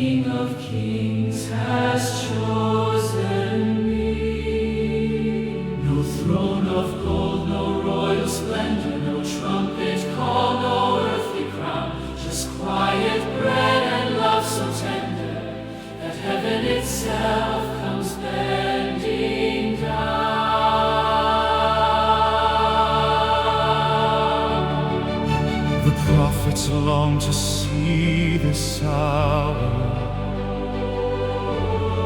King of Kings has chosen me. No throne of gold, no royal splendor, no trumpet call, no earthly crown, just quiet bread and love so tender that heaven itself comes bending down. The prophets long to see this hour,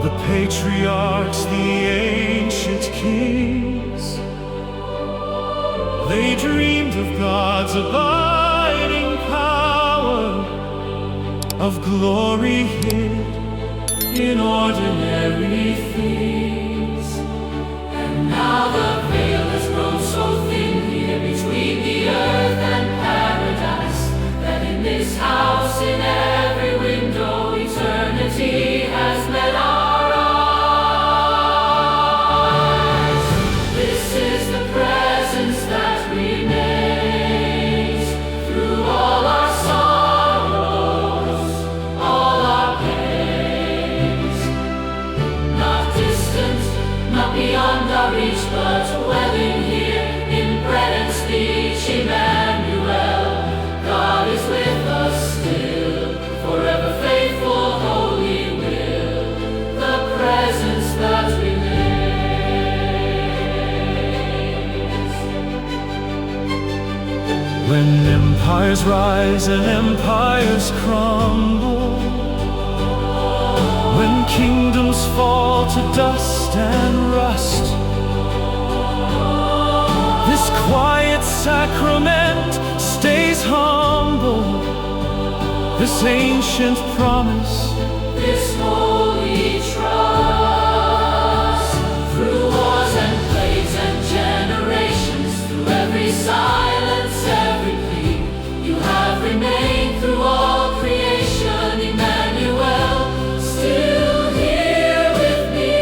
the patriarchs, the ancient kings. They dreamed of God's abiding power, of glory hid in ordinary things. And now the veil has grown so thin here between the earth and paradise, that in this house, in every window, eternity has met our eyes. This is the presence that remains through all our sorrows, all our pains. Not distant, not beyond our reach, but dwelling here in bread and speech. Immaculata, God is with us still, forever faithful, holy will, the presence that remains. When empires rise and empires crumble, when kingdoms fall to dust and rust, this quiet sacrament stays humble. This ancient promise, This holy trust, through wars and plagues and generations, through every silence, every plea, you have remained through all creation. Emmanuel, still here with me.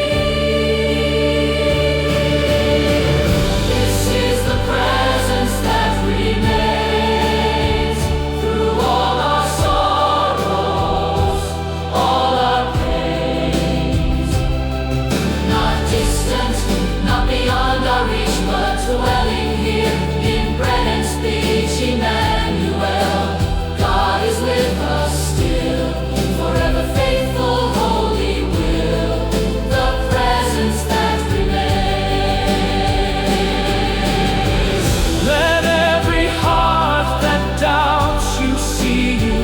This is the presence that remains through all our sorrows, all our pains. Not distant, not beyond our reach, but dwelling here in bread and speech. Emmanuel, God is with us still, forever faithful, holy will, the presence that remains. let every heart that doubts you see you,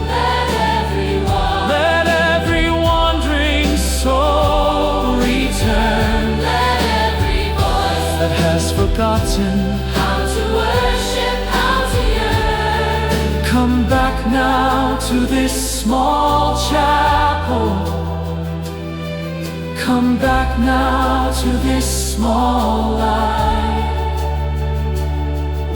Let everyone, let every wandering soul return let every voice, that has forgotten. how to worship, how to yearn. Come back now to this small chapel. Come back now to this small life,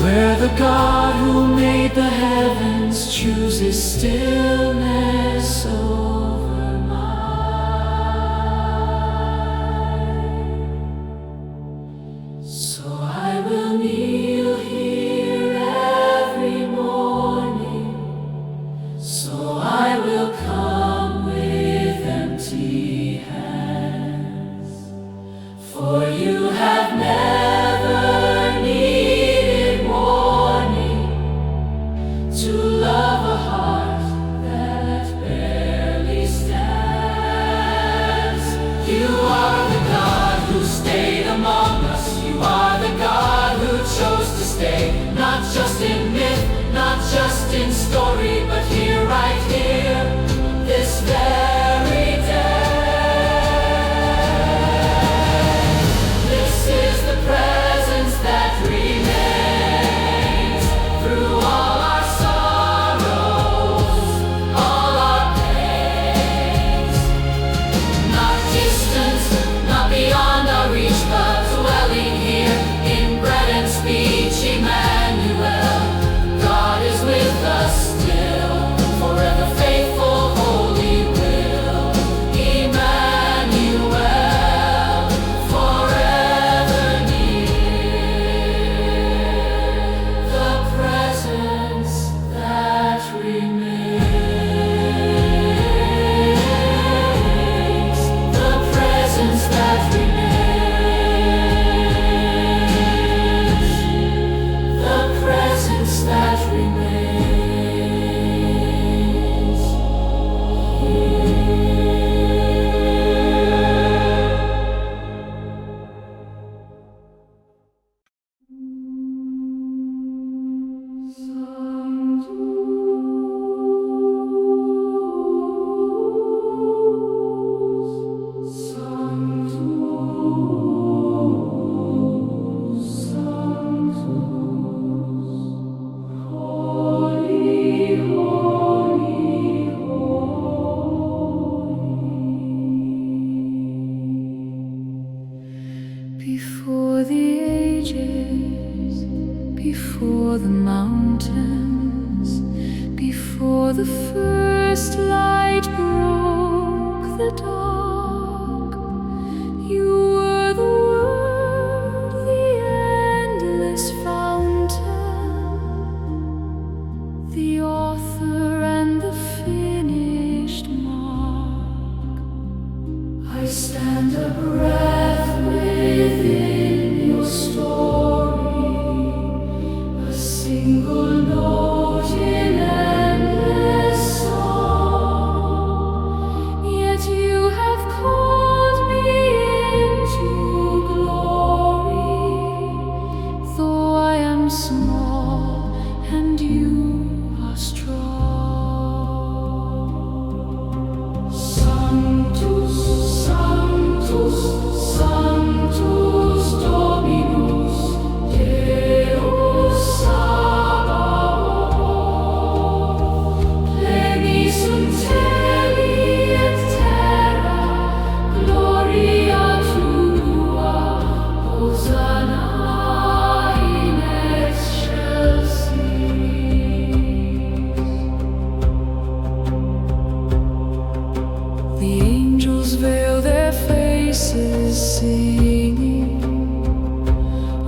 where the God who made the heavens chooses stillness over mine. So I will kneel here every morning, so I will come with empty hands, for you have never needed warning to love a heart that barely stands. You are the God who stayed among us. You are the God who chose to stay, not just in myth, not just in story, but here, right here, this very day. This is the presence that remains through all our sorrows, all our pains. Not distant, not beyond our reach, but dwelling here in bread and speech. Emmanuel, God is with us still, before the first light broke the dark. You were the Word, the endless fountain, the author and the finished mark. I stand a breath within your story, a single note in endless song. Yet you have called me into glory, though I am small and you are strong. Sanctus, Sanctus, Sanctus Dominus, Deus Sabaoth, pleni sunt celi et terra, gloria tua, Hosanna in excelsis. The angels veil their faces, singing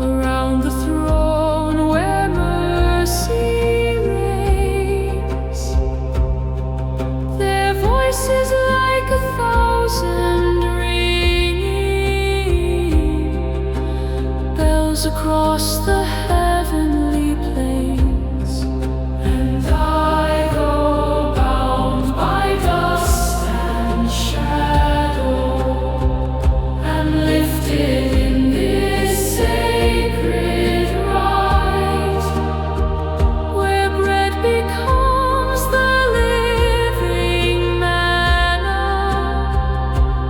around the throne where mercy reigns. Their voices like 1,000 ringing bells across the heavenly plains. And I go bound by dust and shadow, am lifted in this sacred rite, where bread becomes the living manna,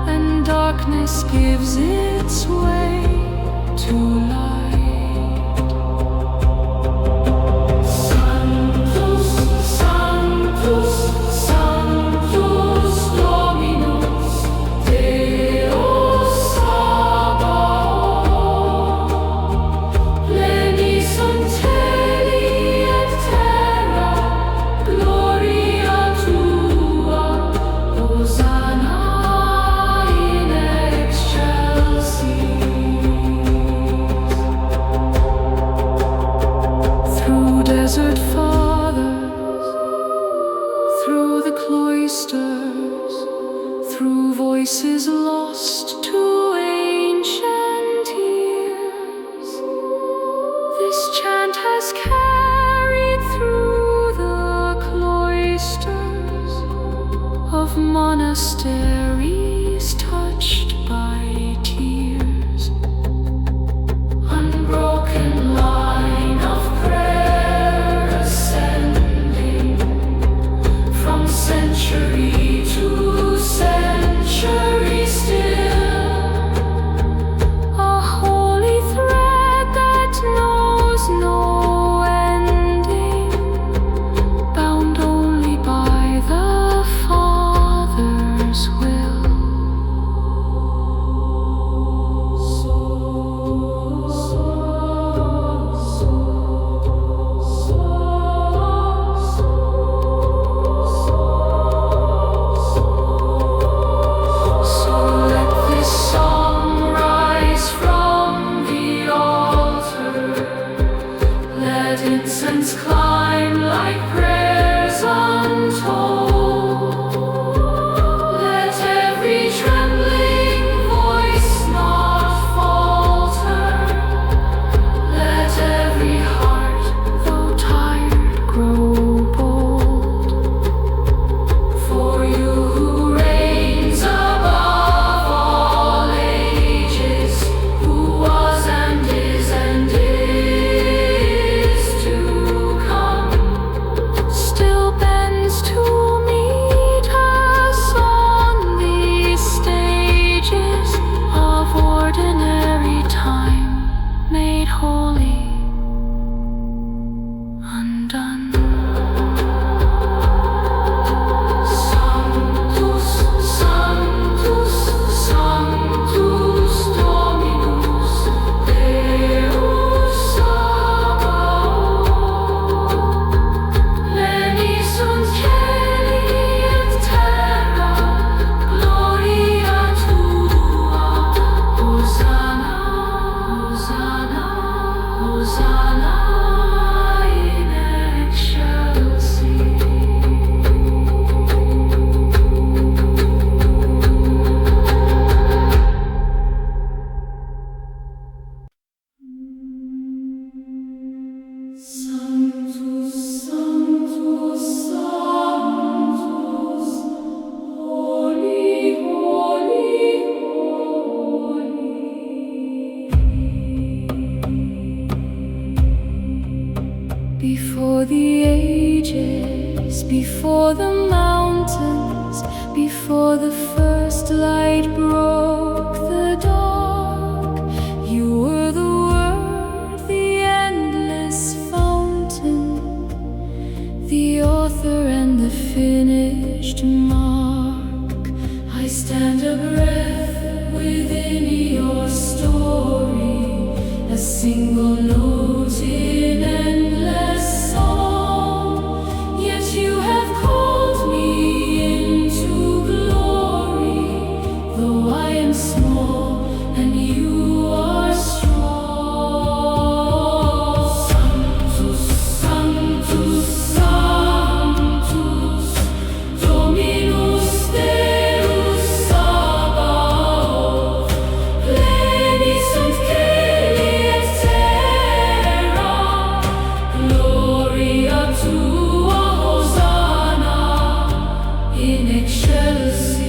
and darkness gives its way to light. Sanctus, Sanctus, Sanctus Dominus, Deus Sabaoth, pleni sunt celi et terra, gloria tua, Hosanna in excelsis. Through desert fathers, through the cloisters, through voices lost to ancient ears, this chant has carried through the cloisters of monasteries touched by tears. Unbroken line of prayer ascending from century to century still, a holy thread that knows no ending, bound only by the Father's will. before the mountains, before the first light broke the dark. You were the Word, the endless fountain, the author and the finished mark. I stand a breath within your story, a single note in endless song. Yet you have called me into glory, though I am small and you are strong. Sanctus, Sanctus, Sanctus, Dominus Deus Sabaoth, pleni sunt caeli et terra, gloria tua Hosanna in excelsis.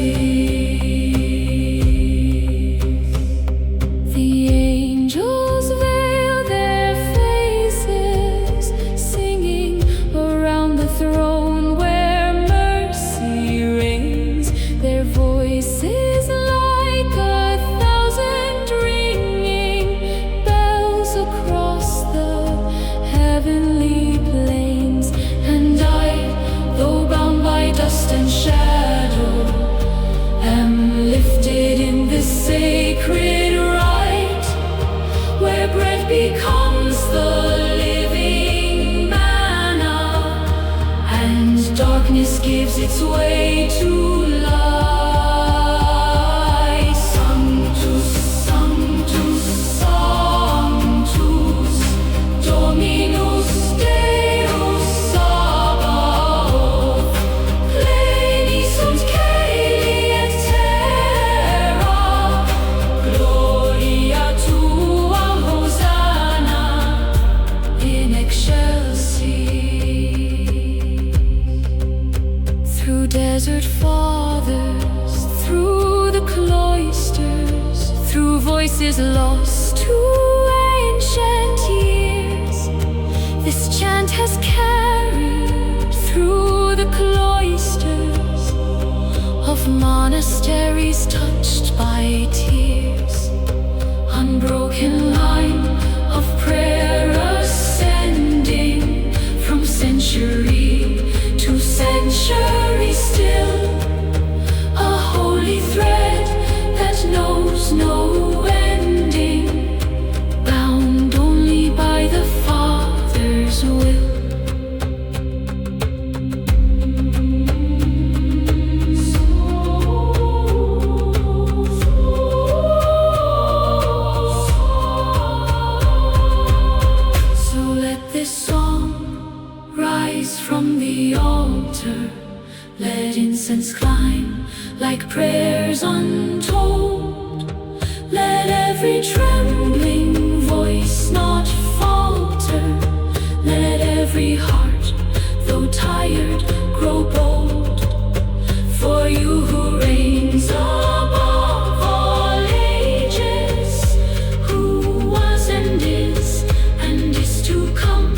The angels veil their faces, singing around the throne where mercy reigns. Their voices like a thousand ringing bells across the heavenly plains. And I, though bound by dust and shadow, am lifted in this sacred rite, where bread becomes the living manna, and darkness gives its way to light. Sanctus, Sanctus, Sanctus, Dominus Deus Sabaoth, pleni sunt caeli et terra, gloria tua Hosanna in excelsis. Through desert fathers, through the cloisters, through voices lost to ancient years, this chant has carried through the cloisters of monasteries touched by tears. Unbroken line of prayer ascending from century to century still, a holy thread that knows no ending, bound only by the Father's will. So let this song rise from the altar, let incense climb like prayers untold. Let every trembling voice not falter, let every heart, though tired, grow bold. For you who reigns above all ages, who was and is to come,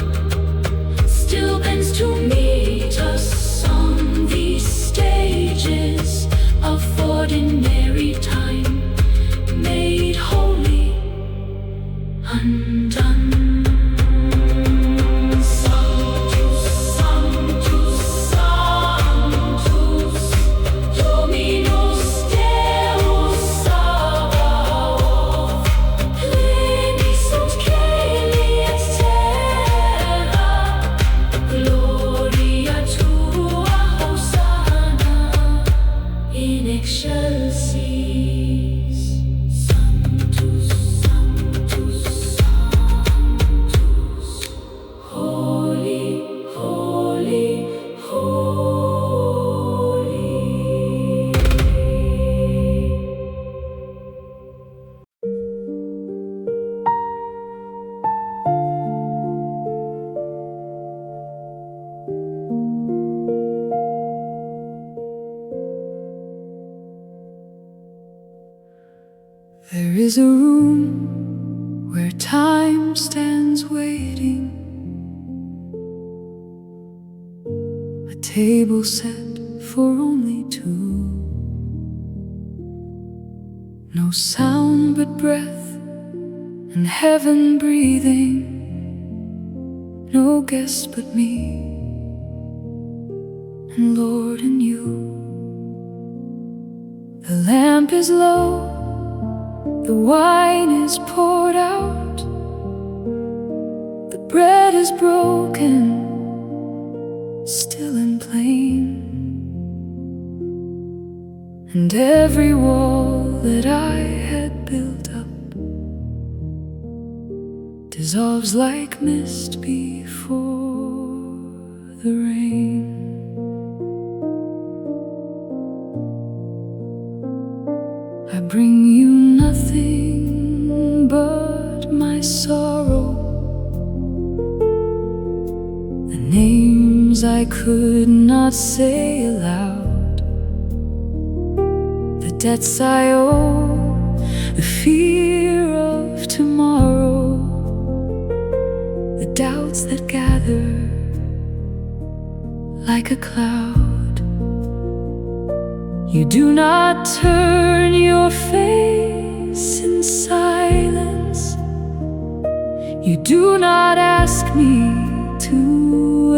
still bends to meet us on these stages of ordinary time, made holy, undone. Sanctus, Sanctus, Sanctus, Dominus Deus Sabaoth, pleni sunt caeli et terra, gloria tua Hosanna in excelsis. Sanctus, Sanctus, Sanctus, holy, holy, holy. There is a room where time stands waiting, a table set for only two. No sound but breath and heaven breathing. No guest but me and Lord and you. The lamp is low, the wine is poured out, the bread is broken, still and plain, and every wall that I had built up dissolves like mist before the rain. I bring you nothing but my sorrow, the names I could not say aloud, the debts I owe, the fear of tomorrow, the doubts that gather like a cloud. You do not turn your face in silence. You do not ask me to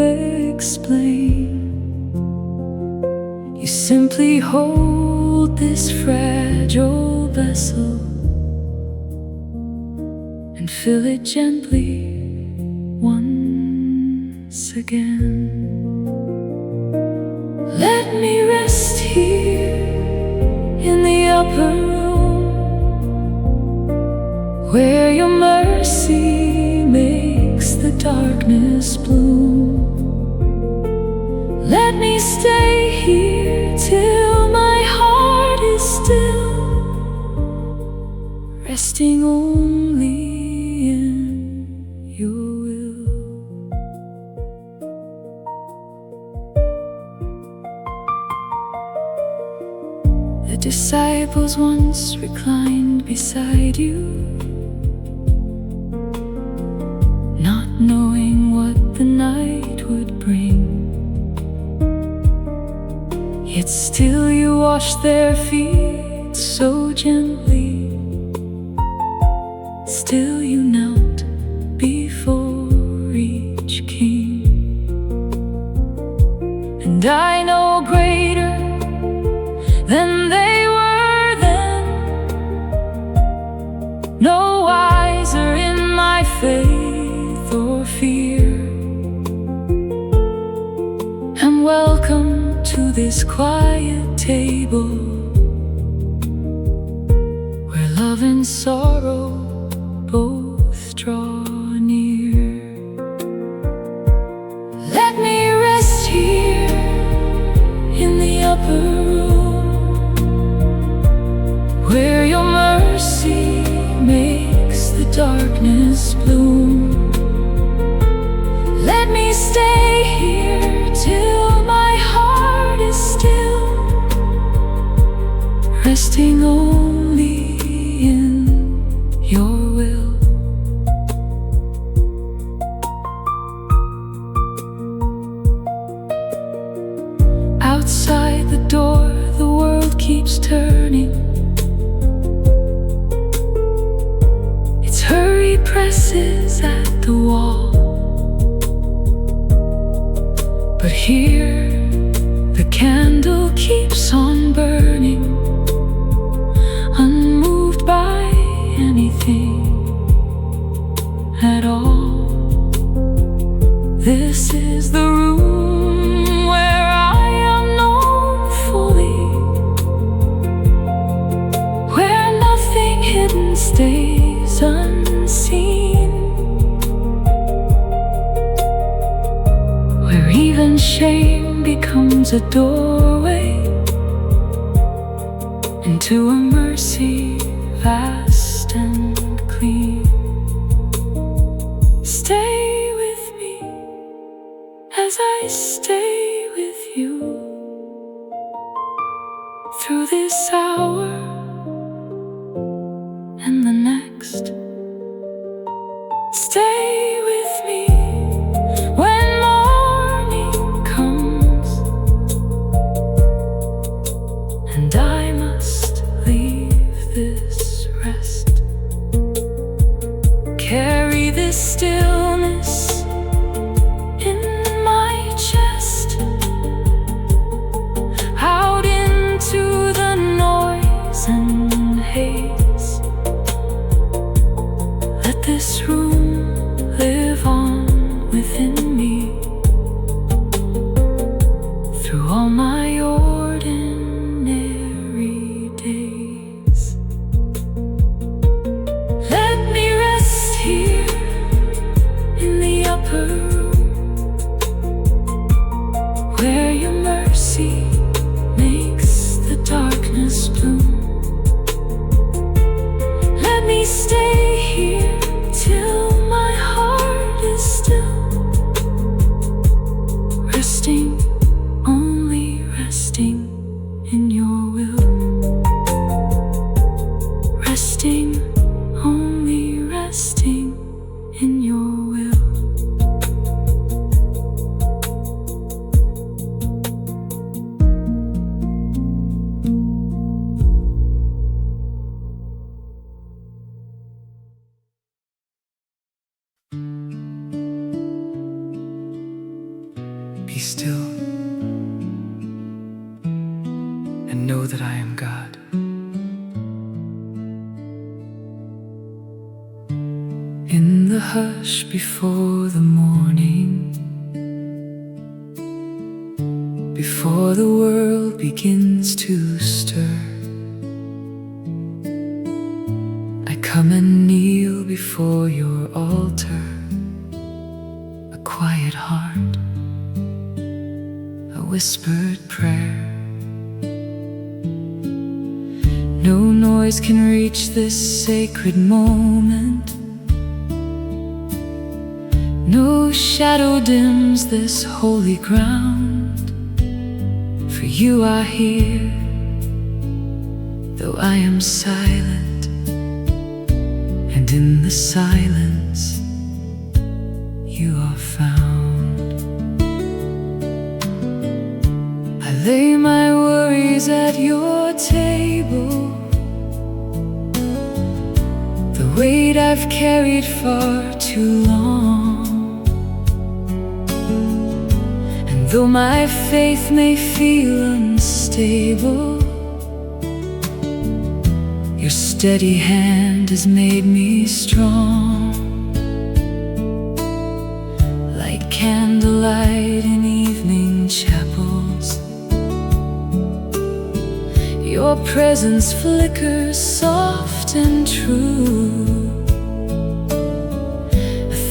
explain. You simply hold this fragile vessel and fill it gently once again. Let me rest here in the upper room, where your mercy makes the darkness bloom. Let me stay here till my heart is still, resting only in your will. The disciples once reclined beside you, not knowing what the night would bring. Yet still you washed their feet so gently. Still you knelt before each king. And I know greater than they were then, no wiser in my faith or fear. And welcome to this quiet table, where love and sorrow both draw near. Let me rest here in the upper room, where your mercy makes the darkness bloom. Let me stay here till my heart is still, resting only in your will. Outside the door, the world keeps turning. Its hurry presses at the wall. But here, the candle keeps on burning, unmoved by anything at all. This is the room where I am known fully, where nothing hidden stays unseen, where even shame becomes a doorway into a mercy vast and clean. Stay with me as I stay with you through this hour and the next. Stay with me when morning comes, all my ordinary days. Let me rest here in the upper room, where your mercy makes the darkness bloom. Let me stay here till my heart is still, resting, only resting in your will. Resting, only resting in your will. Be still and know that I am God. In the hush before the morning, before the world begins to stir, I come and kneel before your altar, a quiet heart, a whispered prayer. No noise can reach this sacred moment. No shadow dims this holy ground. For you are here, though I am silent, and in the silence you are found. I lay my worries at your table, the weight I've carried far too long. And though my faith may feel unstable, your steady hand has made me strong. Like candlelight in evening chapels, your presence flickers soft and true.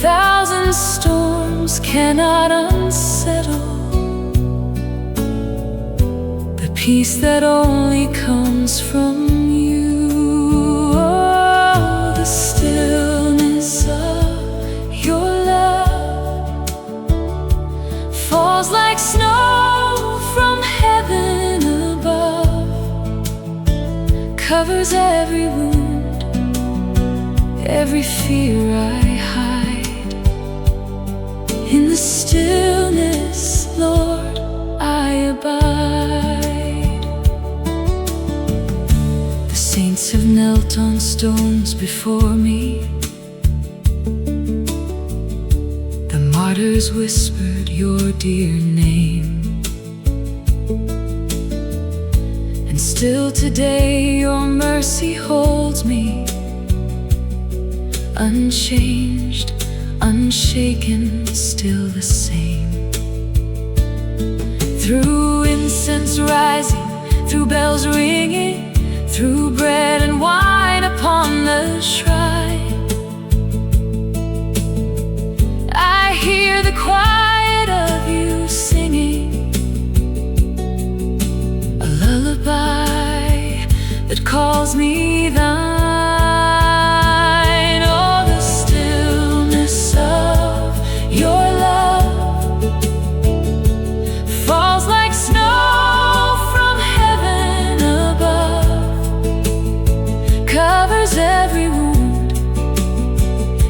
1,000 storms cannot unsettle the peace that only comes from you. Oh, the stillness of your love falls like snow from heaven above, covers every wound, every fear I hide. In the stillness, Lord, I abide. The saints have knelt on stones before me, the martyrs whispered your dear name. And still today your mercy holds me, unchanged, unshaken, still the same. Through incense rising, through bells ringing, through bread and wine upon the shrine, I hear the quiet of you singing, a lullaby that calls me thine. Every wound,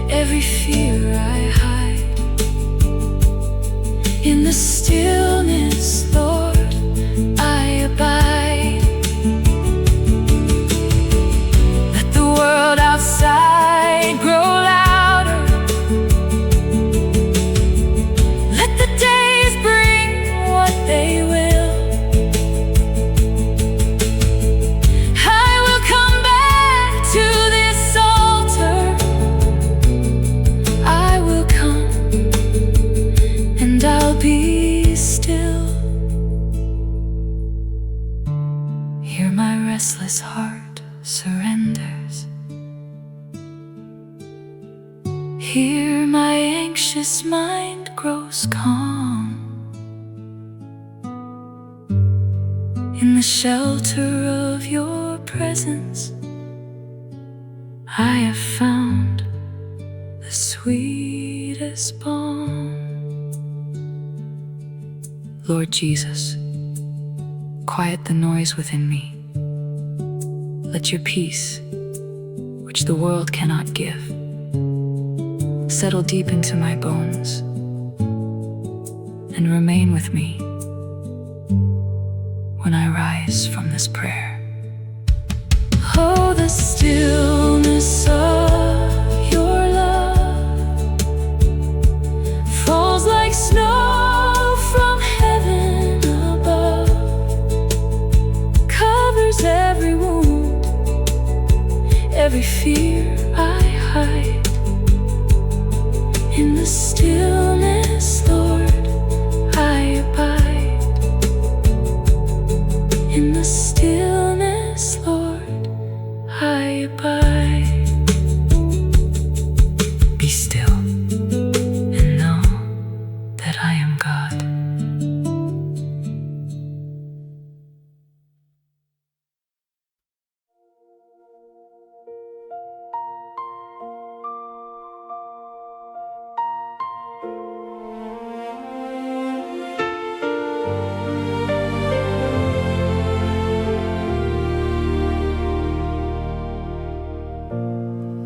every fear I hide. In the stillness, Lord, I abide. Here my restless heart surrenders. Here my anxious mind grows calm. In the shelter of your presence, I have found the sweetest balm. Lord Jesus, quiet the noise within me. Let your peace, which the world cannot give, settle deep into my bones and remain with me when I rise from this prayer. Oh, the stillness of your love falls like snow from heaven above, covers every wound, every fear I hide. In the stillness, Lord, I abide. In the stillness, Lord, I abide. Be still and know that I am God.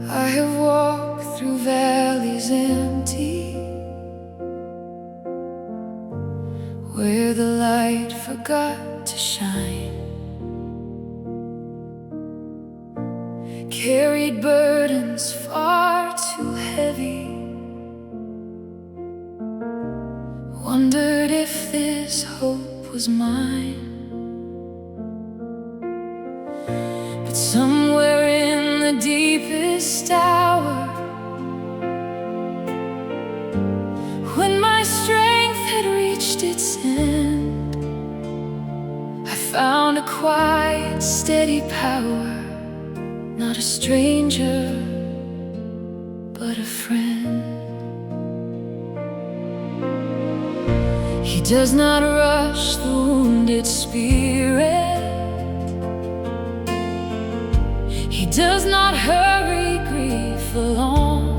I have walked through valleys empty, where the light forgot to shine, carried burdens far too heavy, wondered if this hope was mine. But somewhere in the deepest hour, when my strength had reached its end, I found a quiet, steady power, not a stranger, but a friend. He does not rush the wounded spirit. He does not hurry grief along.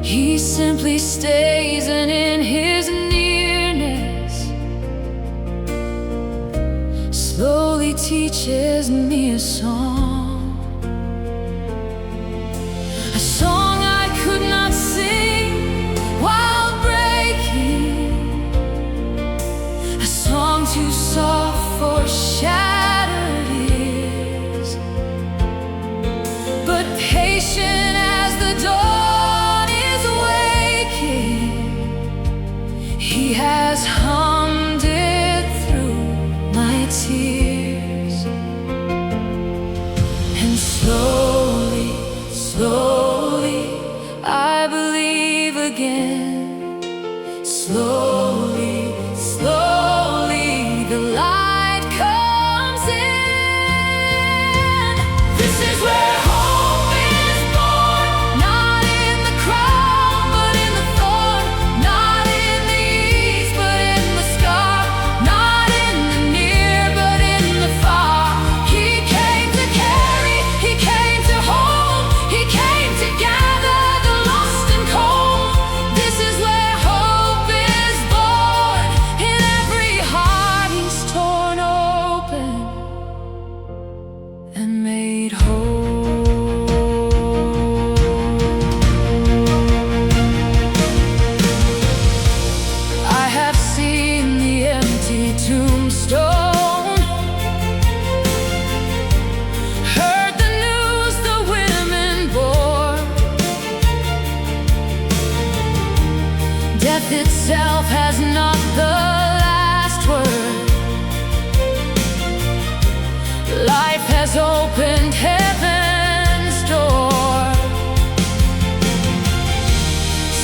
He simply stays, and in his nearness slowly teaches me a song. A song I could not sing while breaking, a song too soft for shattered ears, but patient as the dawn is waking, he has hummed it through my tears. And slowly, slowly, I believe again. Slowly, slowly, the light comes in. This is where hope is born, not in the crown, but in the thorn, not in the ease, but in the scar, not in the near, but in the far. He came to carry, he came to hold, he came to gather the lost and cold. This is where hope is born. In every heart he's torn open and made whole. I have seen the empty tombstone, heard the news the women bore. Death itself has not the last word. Life has opened heaven's door.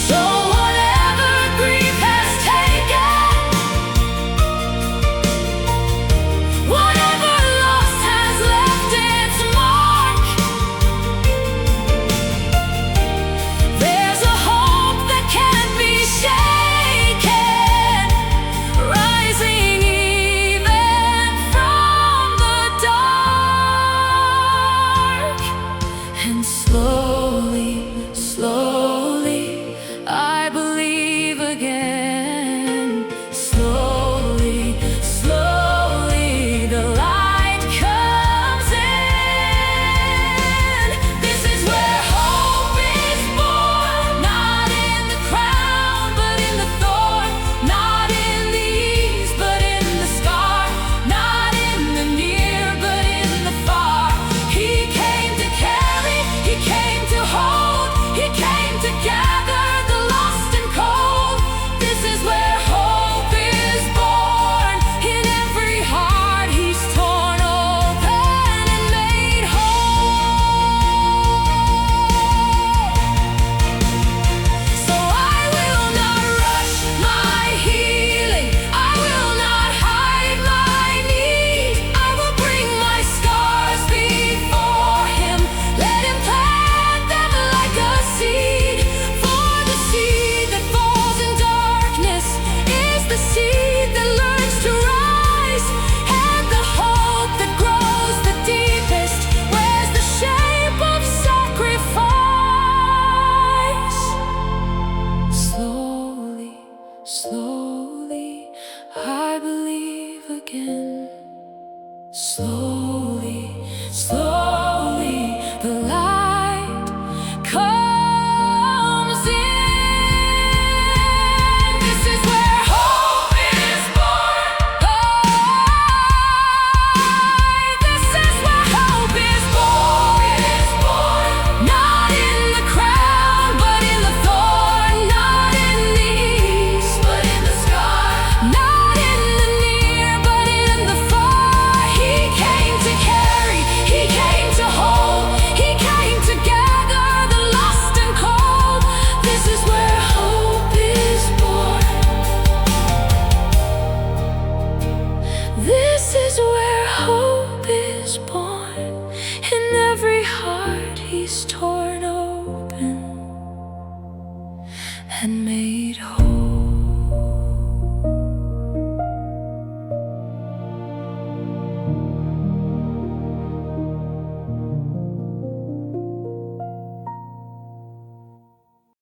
So whatever grief has taken, the seed that learns to rise, and the hope that grows the deepest wears the shape of sacrifice. Slowly, slowly, I believe again. Slowly, slowly, the light comes in. This is where hope is born. This is where hope is born. Not in the crown, but in the thorn. Not in the east, but in the scar. Not in the near, but in the far. He came to carry, he came to hold, he came to gather the lost and cold. This is where hope is born. This is where hope is born. In every heart he's torn open and made